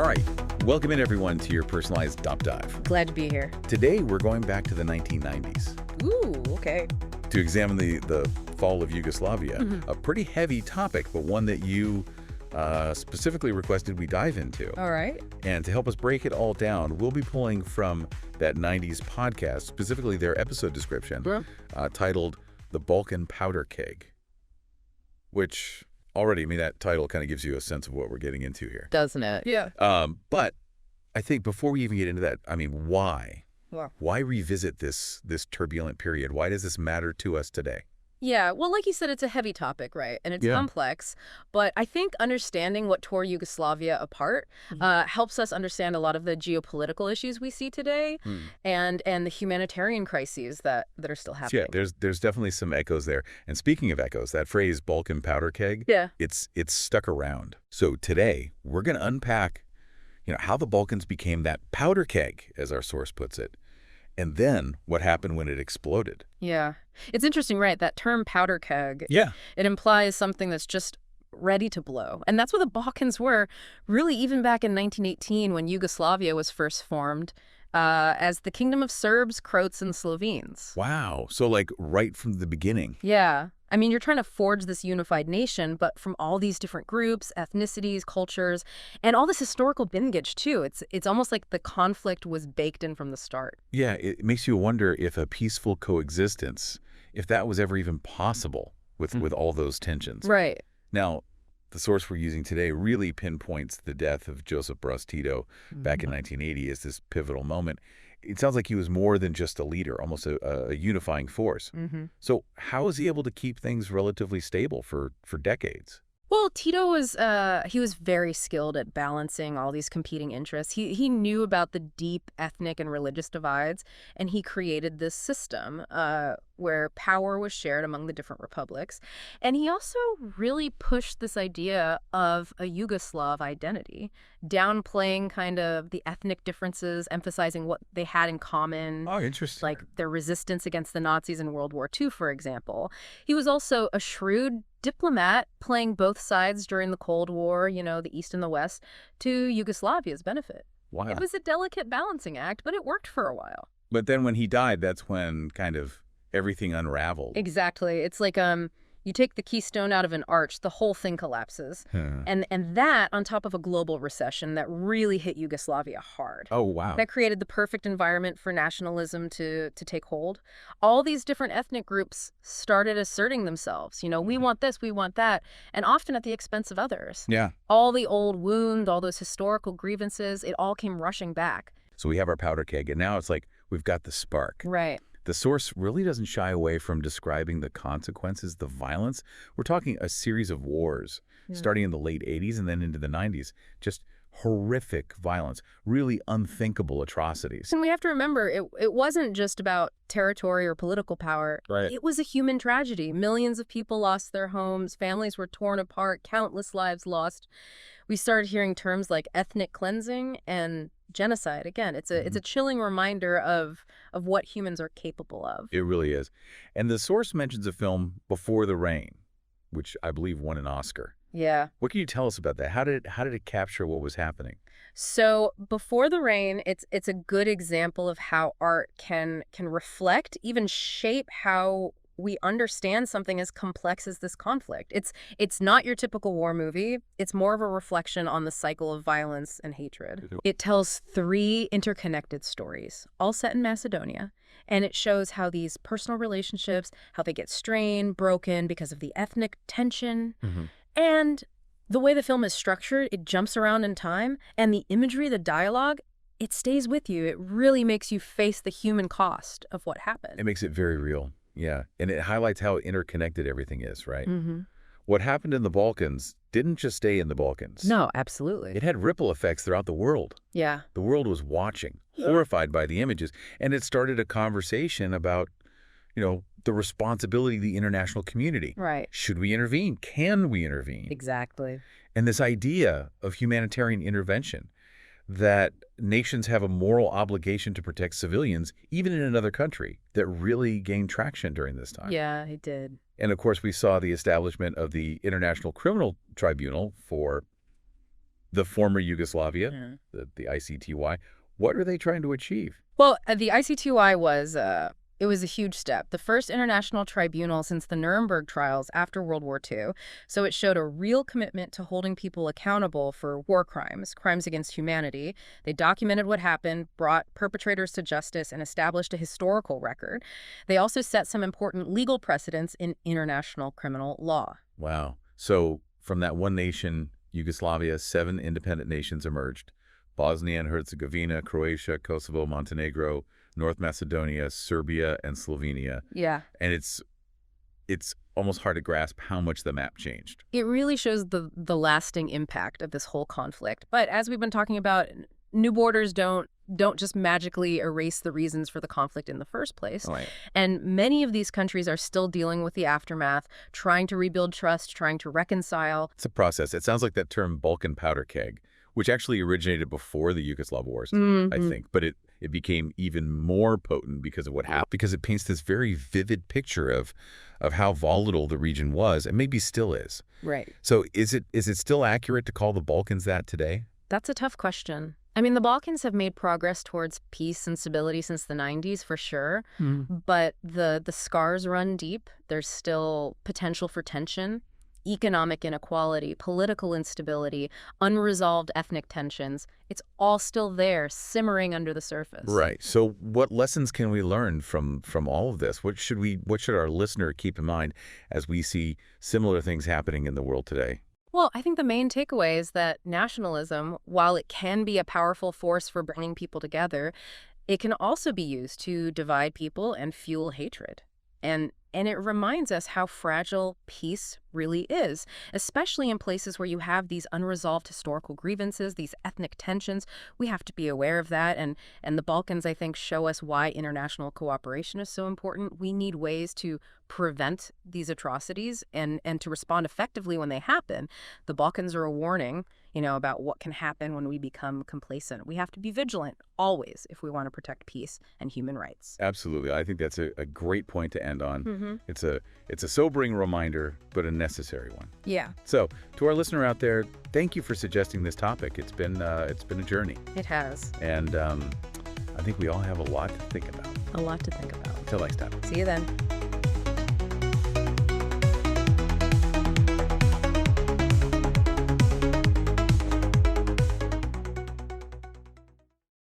All right, welcome in everyone to your personalized dump dive. Glad to be here. Today we're going back to the 1990s. Ooh, okay. To examine the fall of Yugoslavia, a pretty heavy topic, but one that you specifically requested we dive into. All right. And to help us break it all down, we'll be pulling from that 90s podcast, specifically their episode description, titled The Balkan Powder Keg, which already, I mean, that title kind of gives you a sense of what we're getting into here. Doesn't it? Yeah. But I think before we even get into that, I mean, why? Yeah. Why revisit this turbulent period? Why does this matter to us today? Yeah, well, like you said, it's a heavy topic, right? And it's complex. But I think understanding what tore Yugoslavia apart helps us understand a lot of the geopolitical issues we see today and the humanitarian crises that are still happening. Yeah, there's definitely some echoes there. And speaking of echoes, that phrase Balkan Powder Keg, it's stuck around. So today, we're going to unpack how the Balkans became that powder keg, as our source puts it. And then what happened when it exploded. Yeah. It's interesting, right? That term powder keg, it implies something that's just ready to blow. And that's what the Balkans were, really, even back in 1918 when Yugoslavia was first formed as the Kingdom of Serbs, Croats, and Slovenes. Wow. So like right from the beginning. Yeah. I mean, you're trying to forge this unified nation, but from all these different groups, ethnicities, cultures, and all this historical baggage, too. It's almost like the conflict was baked in from the start. Yeah, it makes you wonder if a peaceful coexistence, if that was ever even possible with all those tensions. Right. Now, the source we're using today really pinpoints the death of Josip Broz Tito back in 1980 as this pivotal moment. It sounds like he was more than just a leader, almost a unifying force. So how was he able to keep things relatively stable for decades? Well, Tito was he was very skilled at balancing all these competing interests. He knew about the deep ethnic and religious divides, and he created this system where power was shared among the different republics. And he also really pushed this idea of a Yugoslav identity, downplaying kind of the ethnic differences, emphasizing what they had in common. Oh, interesting. Like their resistance against the Nazis in World War II, for example. He was also a shrewd diplomat, playing both sides during the Cold War, the East and the West, to Yugoslavia's benefit. Wow. It was a delicate balancing act, but it worked for a while. But then when he died, that's when kind of everything unraveled. Exactly. It's like you take the keystone out of an arch, the whole thing collapses. And that on top of a global recession that really hit Yugoslavia hard. Oh, wow. That created the perfect environment for nationalism to take hold. All these different ethnic groups started asserting themselves. We want this, we want that, and often at the expense of others. Yeah. All the old wound, all those historical grievances, it all came rushing back. So we have our powder keg, and now it's like we've got the spark. Right. The source really doesn't shy away from describing the consequences, the violence. We're talking a series of wars starting in the late 80s and then into the 90s. Just horrific violence, really unthinkable atrocities. And we have to remember, it wasn't just about territory or political power. Right. It was a human tragedy. Millions of people lost their homes. Families were torn apart. Countless lives lost. We started hearing terms like ethnic cleansing and genocide. Again, it's a chilling reminder of what humans are capable of. It really is. And the source mentions a film, Before the Rain, which I believe won an Oscar. Yeah. What can you tell us about that? How did it capture what was happening? So Before the Rain, it's a good example of how art can reflect, even shape how we understand something as complex as this conflict. It's not your typical war movie. It's more of a reflection on the cycle of violence and hatred. It tells 3 interconnected stories, all set in Macedonia, and it shows how these personal relationships, how they get strained, broken because of the ethnic tension. And the way the film is structured, it jumps around in time, and the imagery, the dialogue, it stays with you. It really makes you face the human cost of what happened. It makes it very real. Yeah, and it highlights how interconnected everything is, right? What happened in the Balkans didn't just stay in the Balkans. No, absolutely. It had ripple effects throughout the world. Yeah. The world was watching, horrified by the images, and it started a conversation about, the responsibility of the international community. Right. Should we intervene? Can we intervene? Exactly. And this idea of humanitarian intervention, that nations have a moral obligation to protect civilians, even in another country, that really gained traction during this time. Yeah, it did. And of course, we saw the establishment of the International Criminal Tribunal for the former Yugoslavia, the ICTY. What are they trying to achieve? Well, the ICTY was it was a huge step, the first international tribunal since the Nuremberg trials after World War II. So it showed a real commitment to holding people accountable for war crimes, crimes against humanity. They documented what happened, brought perpetrators to justice, and established a historical record. They also set some important legal precedents in international criminal law. Wow. So from that one nation, Yugoslavia, 7 independent nations emerged. Bosnia and Herzegovina, Croatia, Kosovo, Montenegro, North Macedonia, Serbia, and Slovenia. Yeah. And it's almost hard to grasp how much the map changed. It really shows the lasting impact of this whole conflict. But as we've been talking about, new borders don't just magically erase the reasons for the conflict in the first place. Right. And many of these countries are still dealing with the aftermath, trying to rebuild trust, trying to reconcile. It's a process. It sounds like that term Balkan Powder Keg, which actually originated before the Yugoslav Wars, I think. But it became even more potent because of what happened, because it paints this very vivid picture of how volatile the region was, and maybe still is. Right. So is it still accurate to call the Balkans that today? That's a tough question. I mean, the Balkans have made progress towards peace and stability since the 90s, for sure. But the scars run deep. There's still potential for tension, economic inequality, political instability, unresolved ethnic tensions. It's all still there, simmering under the surface. Right. So what lessons can we learn from all of this? What should our listener keep in mind as we see similar things happening in the world today? Well, I think the main takeaway is that nationalism, while it can be a powerful force for bringing people together, it can also be used to divide people and fuel hatred. And it reminds us how fragile peace really is, especially in places where you have these unresolved historical grievances, these ethnic tensions. We have to be aware of that. And the Balkans, I think, show us why international cooperation is so important. We need ways to prevent these atrocities and to respond effectively when they happen. The Balkans are a warning, about what can happen when we become complacent. We have to be vigilant always if we want to protect peace and human rights. Absolutely. I think that's a great point to end on. It's a sobering reminder, but a necessary one. Yeah. So to our listener out there, thank you for suggesting this topic. It's been a journey. It has. And I think we all have a lot to think about. A lot to think about. Until next time. See you then.